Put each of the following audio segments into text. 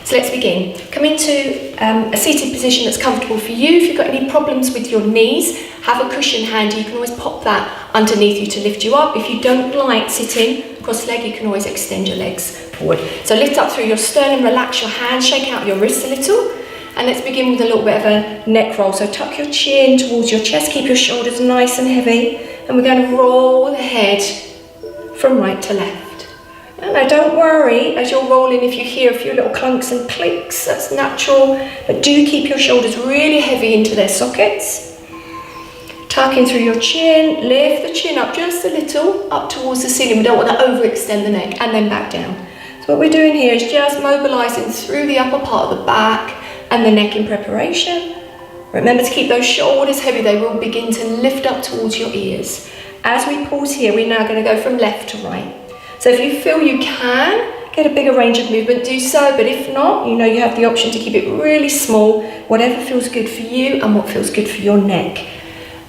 So let's begin. Come into a seated position that's comfortable for you. If you've got any problems with your knees, have a cushion handy. You can always pop that underneath you to lift you up. If you don't like sitting cross-legged, you can always extend your legs forward. So lift up through your sternum, relax your hands, shake out your wrists a little. And let's begin with a little bit of a neck roll. So tuck your chin towards your chest, keep your shoulders nice and heavy. And we're going to roll the head from right to left. Now don't worry as you're rolling if you hear a few little clunks and clicks, that's natural. But do keep your shoulders really heavy into their sockets. Tuck in through your chin, lift the chin up just a little, up towards the ceiling. We don't want to overextend the neck, and then back down. So what we're doing here is just mobilising through the upper part of the back and the neck in preparation. Remember to keep those shoulders heavy, they will begin to lift up towards your ears. As we pause here, we're now going to go from left to right. So if you feel you can get a bigger range of movement, do so, but if not, you know you have the option to keep it really small, whatever feels good for you and what feels good for your neck.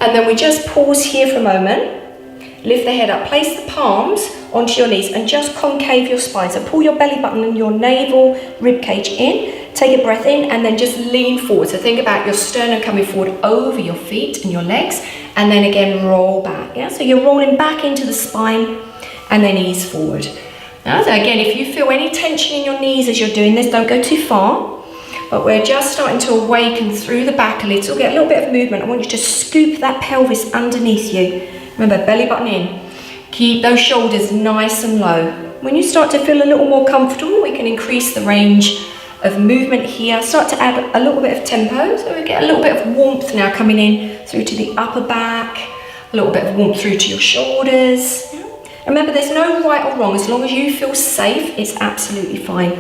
And then we just pause here for a moment, lift the head up, place the palms onto your knees and just concave your spine. So pull your belly button and your navel rib cage in, take a breath in and then just lean forward. So think about your sternum coming forward over your feet and your legs, and then again roll back. Yeah? So you're rolling back into the spine and then ease forward. Now, so again, if you feel any tension in your knees as you're doing this, don't go too far, but we're just starting to awaken through the back a little, get a little bit of movement. I want you to scoop that pelvis underneath you. Remember, belly button in. Keep those shoulders nice and low. When you start to feel a little more comfortable, we can increase the range of movement here. Start to add a little bit of tempo, so we get a little bit of warmth now coming in through to the upper back, a little bit of warmth through to your shoulders. Remember, there's no right or wrong. As long as you feel safe, it's absolutely fine.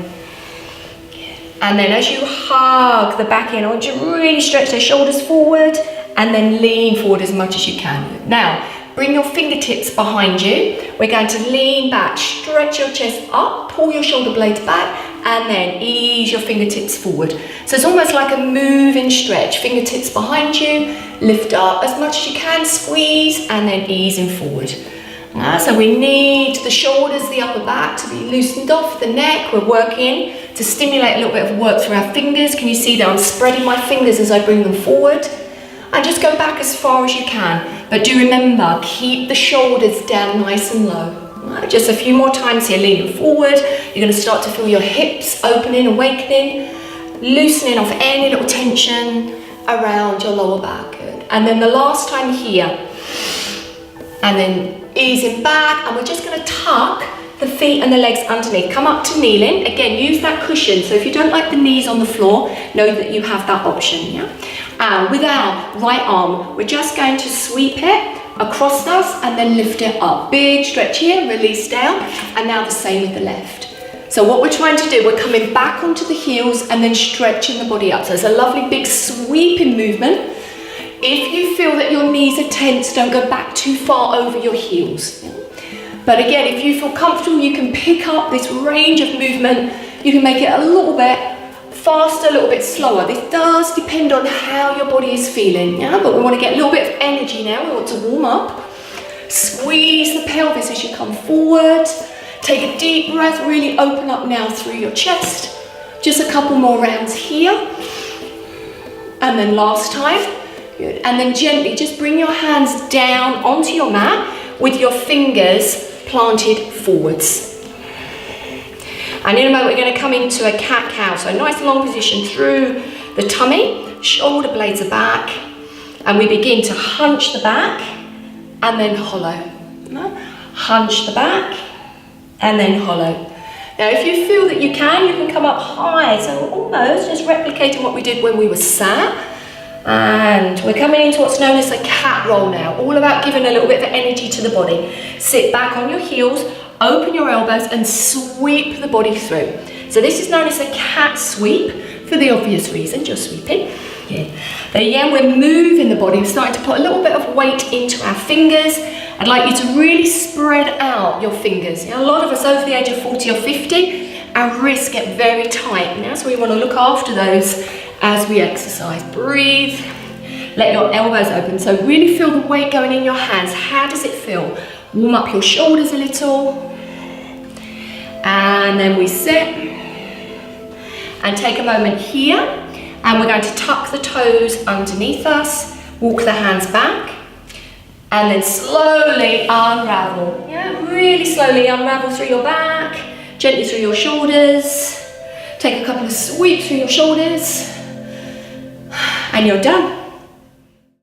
And then as you hug the back in, I want you to really stretch those shoulders forward and then lean forward as much as you can. Now, bring your fingertips behind you. We're going to lean back, stretch your chest up, pull your shoulder blades back, and then ease your fingertips forward. So it's almost like a moving stretch. Fingertips behind you, lift up as much as you can, squeeze, and then easing forward. So we need the shoulders, the upper back to be loosened off, the neck. We're working to stimulate a little bit of work through our fingers. Can you see that I'm spreading my fingers as I bring them forward? And just go back as far as you can. But do remember, keep the shoulders down nice and low. Just a few more times here, leaning forward. You're going to start to feel your hips opening, awakening, loosening off any little tension around your lower back. Good. And then the last time here. And then easing back, and we're just going to tuck the feet and the legs underneath. Come up to kneeling. Again, use that cushion. So if you don't like the knees on the floor, know that you have that option. Yeah. And with our right arm, we're just going to sweep it across us and then lift it up. Big stretch here, release down, and now the same with the left. So what we're trying to do, we're coming back onto the heels and then stretching the body up. So it's a lovely big sweeping movement. If you feel that your knees are tense, don't go back too far over your heels. But again, if you feel comfortable, you can pick up this range of movement. You can make it a little bit faster, a little bit slower. This does depend on how your body is feeling, yeah? But we want to get a little bit of energy now. We want to warm up. Squeeze the pelvis as you come forward. Take a deep breath, really open up now through your chest. Just a couple more rounds here. And then last time. Good. And then gently just bring your hands down onto your mat with your fingers planted forwards. And in a moment we're going to come into a cat-cow. So a nice long position through the tummy, shoulder blades are back, and we begin to hunch the back and then hollow. Hunch the back and then hollow. Now if you feel that you can come up high, so almost just replicating what we did when we were sat. And we're coming into what's known as a cat roll now, all about giving a little bit of energy to the body. Sit back on your heels, open your elbows and sweep the body through. So this is known as a cat sweep for the obvious reason, just sweeping. Yeah. Then again, we're moving the body, we're starting to put a little bit of weight into our fingers. I'd like you to really spread out your fingers. A lot of us over the age of 40 or 50, our wrists get very tight now, so we want to look after those as we exercise. Breathe, let your elbows open. So really feel the weight going in your hands. How does it feel? Warm up your shoulders a little. And then we sit. And take a moment here, and we're going to tuck the toes underneath us, walk the hands back, and then slowly unravel. Yeah, really slowly unravel through your back, gently through your shoulders. Take a couple of sweeps through your shoulders, and you're done.